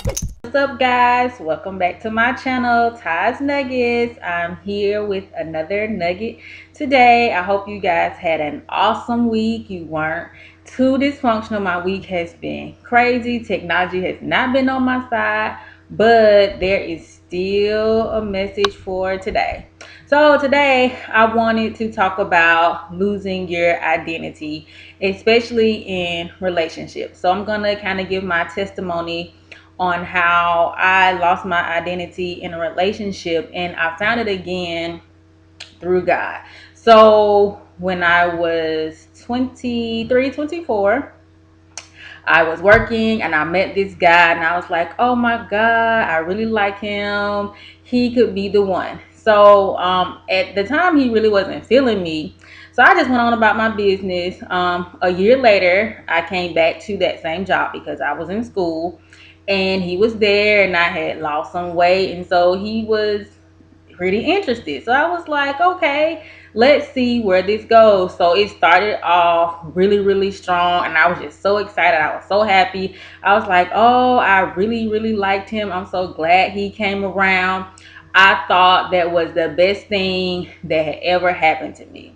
What's up, guys? Welcome back to my channel, Ty's Nuggets. I'm here with another nugget today. I hope you guys had an awesome week. You weren't too dysfunctional. My week has been crazy. Technology has not been on my side, but there is still a message for today. So, today I wanted to talk about losing your identity, especially in relationships. So, I'm going to kind of give my testimony on how I lost my identity in a relationship and I found it again through God. So when I was 23, 24, I was working and I met this guy and I was like, oh my God, I really like him. He could be the one. So at the time, he really wasn't feeling me. So I just went on about my business. A year later, I came back to that same job because I was in school and he was there and I had lost some weight. And so he was pretty interested. So I was like, okay, let's see where this goes. So it started off really, really strong. And I was just so excited. I was so happy. I was like, oh, I really, really liked him. I'm so glad he came around. I thought that was the best thing that had ever happened to me.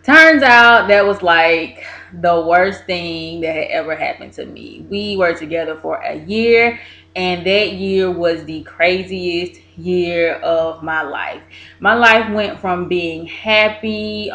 Turns out that was like the worst thing that had ever happened to me. We were together for a year, and that year was the craziest year of my life. My life went from being happy,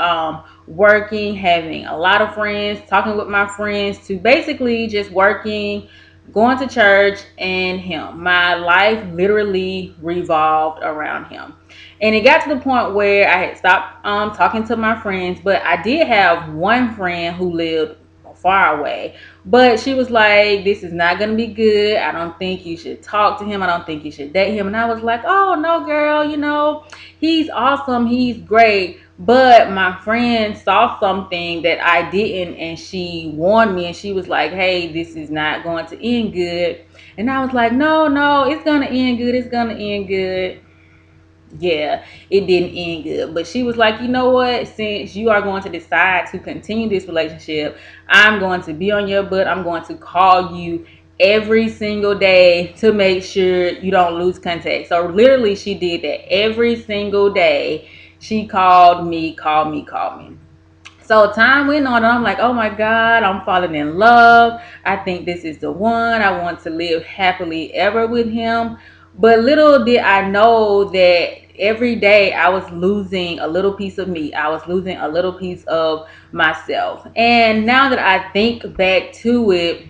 working, having a lot of friends, talking with my friends, to basically just working, going to church, and him. My life literally revolved around him. And it got to the point where I had stopped talking to my friends, but I did have one friend who lived far away. But she was like, this is not going to be good. I don't think you should talk to him. I don't think you should date him. And I was like, oh, no, girl, he's awesome. He's great. But my friend saw something that I didn't, and she warned me, and she was like, hey, this is not going to end good. And I was like, no, no, it's going to end good. It's going to end good. Yeah, it didn't end good. But she was like, you know what? Since you are going to decide to continue this relationship, I'm going to be on your butt. I'm going to call you every single day to make sure you don't lose contact. So literally, she did that every single day. She called me, called me, called me. So time went on and I'm like, oh my God, I'm falling in love. I think this is the one. I want to live happily ever with him. But little did I know that every day I was losing a little piece of me. I was losing a little piece of myself. And now that I think back to it,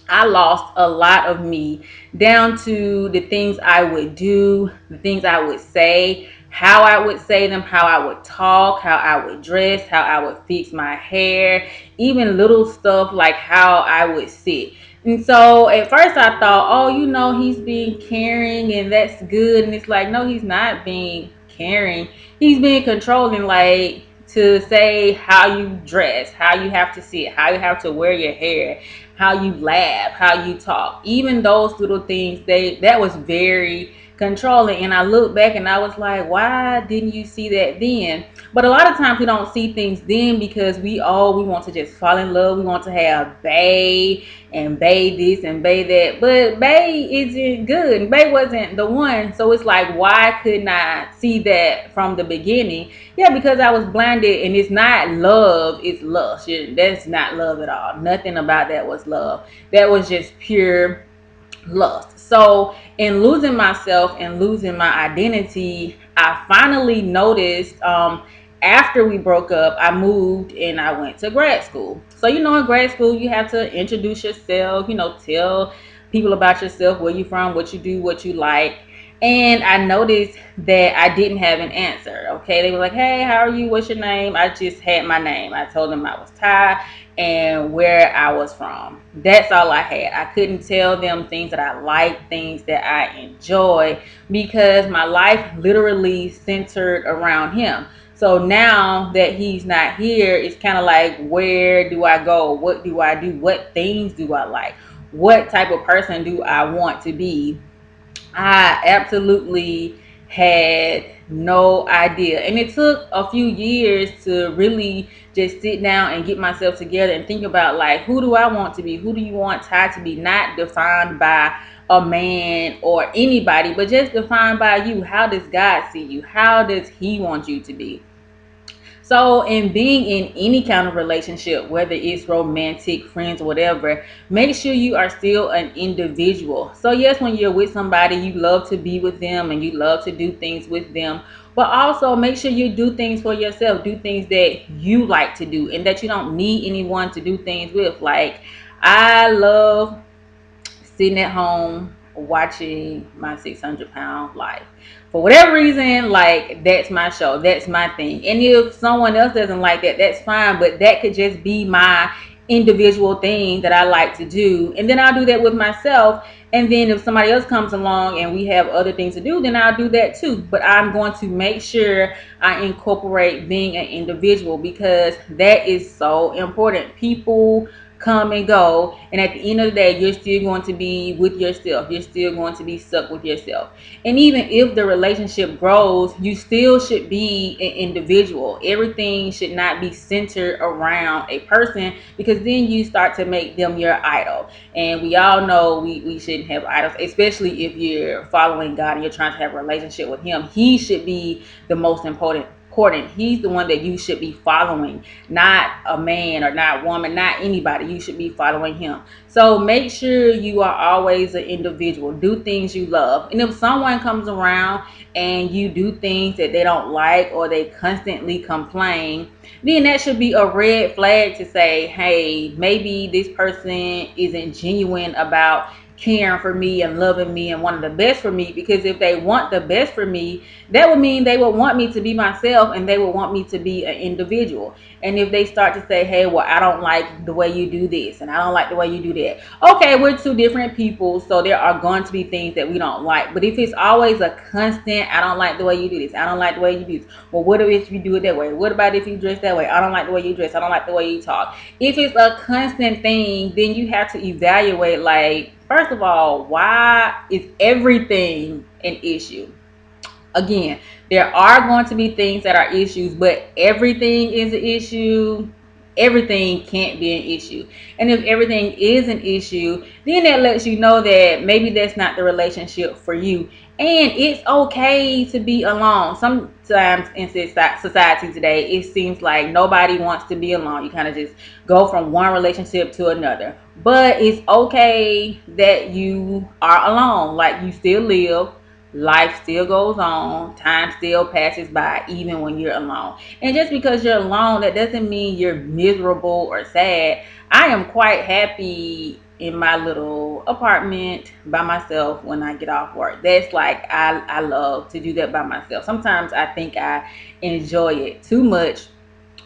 I lost a lot of me, down to the things I would do, the things I would say, how I would say them, how I would talk, how I would dress, how I would fix my hair, even little stuff like how I would sit. And so at first I thought, oh, he's being caring and that's good. And it's like, no, he's not being caring. He's being controlling, like to say how you dress, how you have to sit, how you have to wear your hair, how you laugh, how you talk. Even those little things, that was very controlling. And I look back and I was like, why didn't you see that then? But a lot of times we don't see things then because we want to just fall in love. We want to have bae and bae this and bae that. But bae isn't good. And bae wasn't the one. So it's like, why couldn't I see that from the beginning? Yeah, because I was blinded, and it's not love, it's lust. That's not love at all. Nothing about that was love. That was just pure lust. So in losing myself and losing my identity, I finally noticed, after we broke up, I moved and I went to grad school. So in grad school you have to introduce yourself, tell people about yourself, where you from, what you do, what you like. And I noticed that I didn't have an answer. Okay, they were like, hey, how are you, what's your name? I just had my name. I told them I was Ty and where I was from. That's all I had. I couldn't tell them things that I like, things that I enjoy, because my life literally centered around him. So now that he's not here, it's kind of like, where do I go? What do I do? What things do I like? What type of person do I want to be? I absolutely had no idea. And it took a few years to really just sit down and get myself together and think about, like, who do I want to be? Who do you want Ty to be? Not defined by a man or anybody, but just defined by you. How does God see you? How does He want you to be? So, in being in any kind of relationship, whether it's romantic, friends, whatever, make sure you are still an individual. So, yes, when you're with somebody, you love to be with them and you love to do things with them, but also make sure you do things for yourself, do things that you like to do and that you don't need anyone to do things with. Like, I love sitting at home watching my 600-pound life. For whatever reason, like, that's my show, that's my thing. And if someone else doesn't like that, that's fine, but that could just be my individual thing that I like to do. And then I'll do that with myself. And then if somebody else comes along and we have other things to do, then I'll do that too. But I'm going to make sure I incorporate being an individual, because that is so important. People come and go, and at the end of the day, you're still going to be with yourself. You're still going to be stuck with yourself. And even if the relationship grows, you still should be an individual. Everything should not be centered around a person, because then you start to make them your idol. And we all know we shouldn't have idols, especially if you're following God and you're trying to have a relationship with Him. He should be the most important. He's the one that you should be following, not a man or not woman, not anybody. You should be following Him. So make sure you are always an individual. Do things you love. And if someone comes around and you do things that they don't like, or they constantly complain, then that should be a red flag to say, hey, maybe this person isn't genuine about caring for me and loving me and wanting the best for me. Because if they want the best for me, that would mean they would want me to be myself, and they would want me to be an individual. And if they start to say, hey, well, I don't like the way you do this and I don't like the way you do that, okay, we're two different people, so there are going to be things that we don't like. But if it's always a constant, I don't like the way you do this, I don't like the way you do this, well, what if you do it that way? What about if you dress that way? I don't like the way you dress, I don't like the way you talk. If it's a constant thing, then you have to evaluate, like, first of all, why is everything an issue? Again, there are going to be things that are issues, but everything is an issue. Everything can't be an issue. And if everything is an issue, then that lets you know that maybe that's not the relationship for you. And it's okay to be alone. Sometimes in society today, it seems like nobody wants to be alone. You kind of just go from one relationship to another. But it's okay that you are alone. Like, you still live. Life still goes on. Time still passes by even when you're alone. And just because you're alone, that doesn't mean you're miserable or sad. I am quite happy in my little apartment by myself when I get off work. That's like, I love to do that by myself. Sometimes I think I enjoy it too much.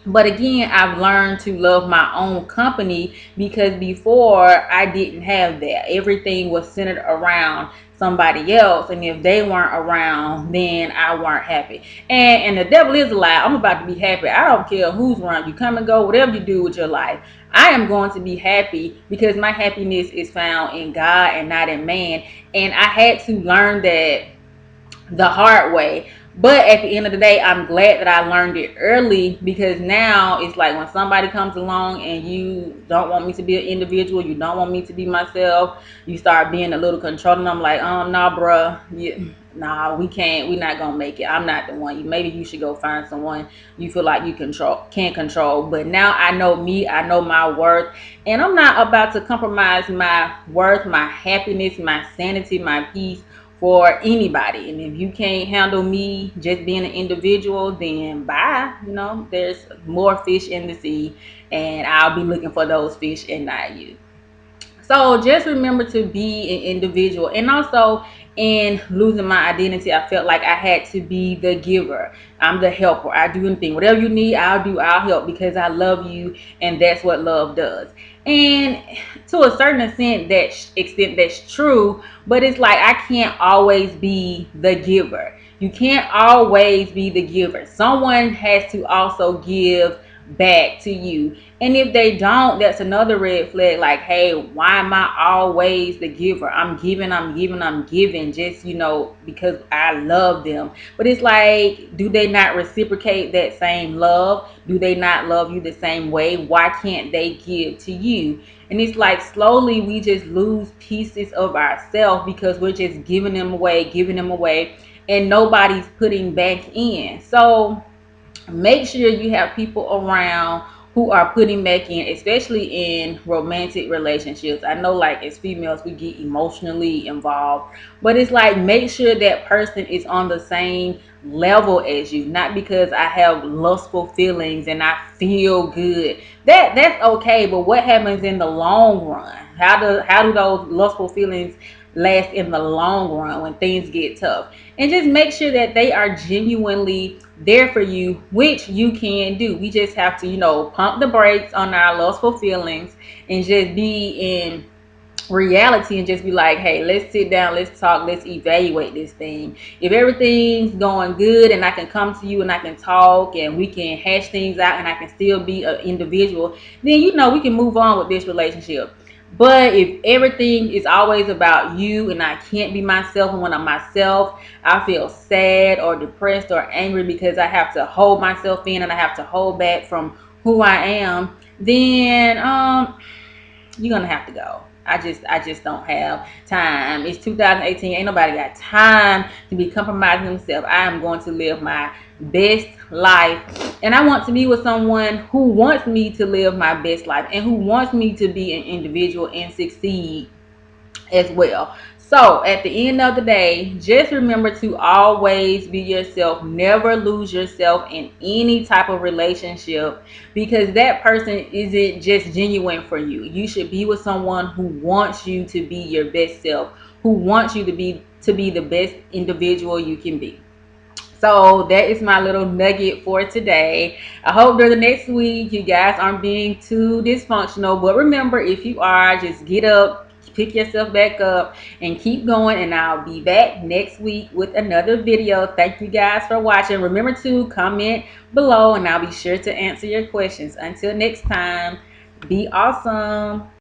But again, I've learned to love my own company, because before I didn't have that. Everything was centered around somebody else, and if they weren't around, then I weren't happy. And the devil is a lie. I'm about to be happy. I don't care who's around. You come and go, whatever you do with your life, I am going to be happy, because my happiness is found in God and not in man. And I had to learn that the hard way. But at the end of the day, I'm glad that I learned it early, because now it's like when somebody comes along and you don't want me to be an individual, you don't want me to be myself, you start being a little controlling. I'm like, nah, bruh, nah, we can't, we're not gonna make it. I'm not the one. Maybe you should go find someone you feel like you can't control. But now I know me, I know my worth, and I'm not about to compromise my worth, my happiness, my sanity, my peace for anybody. And if you can't handle me just being an individual, then bye. There's more fish in the sea, and I'll be looking for those fish and not you. So just remember to be an individual. And also, in losing my identity, I felt like I had to be the giver. I'm the helper. I do anything. Whatever you need, I'll do. I'll help, because I love you, and that's what love does. And to a certain extent, that's true. But it's like, I can't always be the giver. You can't always be the giver. Someone has to also give back to you. And if they don't, that's another red flag. Like, hey, why am I always the giver? I'm giving, I'm giving, I'm giving, just, because I love them. But it's like, do they not reciprocate that same love? Do they not love you the same way? Why can't they give to you? And it's like slowly we just lose pieces of ourselves because we're just giving them away, and nobody's putting back in. So make sure you have people around who are putting back in, especially in romantic relationships. I know, like, as females, we get emotionally involved, but it's like, make sure that person is on the same level as you. Not because I have lustful feelings and I feel good, that's okay, but what happens in the long run? How do those lustful feelings last in the long run when things get tough? And just make sure that they are genuinely there for you, which you can do. We just have to, pump the brakes on our lustful feelings and just be in reality and just be like, hey, let's sit down, let's talk, let's evaluate this thing. If everything's going good and I can come to you and I can talk and we can hash things out and I can still be an individual, then we can move on with this relationship. But if everything is always about you and I can't be myself, and when I'm myself, I feel sad or depressed or angry because I have to hold myself in and I have to hold back from who I am, then you're gonna have to go. I just don't have time. It's 2018. Ain't nobody got time to be compromising themselves. I am going to live my best life, and I want to be with someone who wants me to live my best life and who wants me to be an individual and succeed as well. So at the end of the day, just remember to always be yourself. Never lose yourself in any type of relationship, because that person isn't just genuine for you. You should be with someone who wants you to be your best self, who wants you to be the best individual you can be. So that is my little nugget for today. I hope during the next week you guys aren't being too dysfunctional. But remember, if you are, just get up, pick yourself back up, and keep going. And I'll be back next week with another video. Thank you guys for watching. Remember to comment below and I'll be sure to answer your questions. Until next time, be awesome.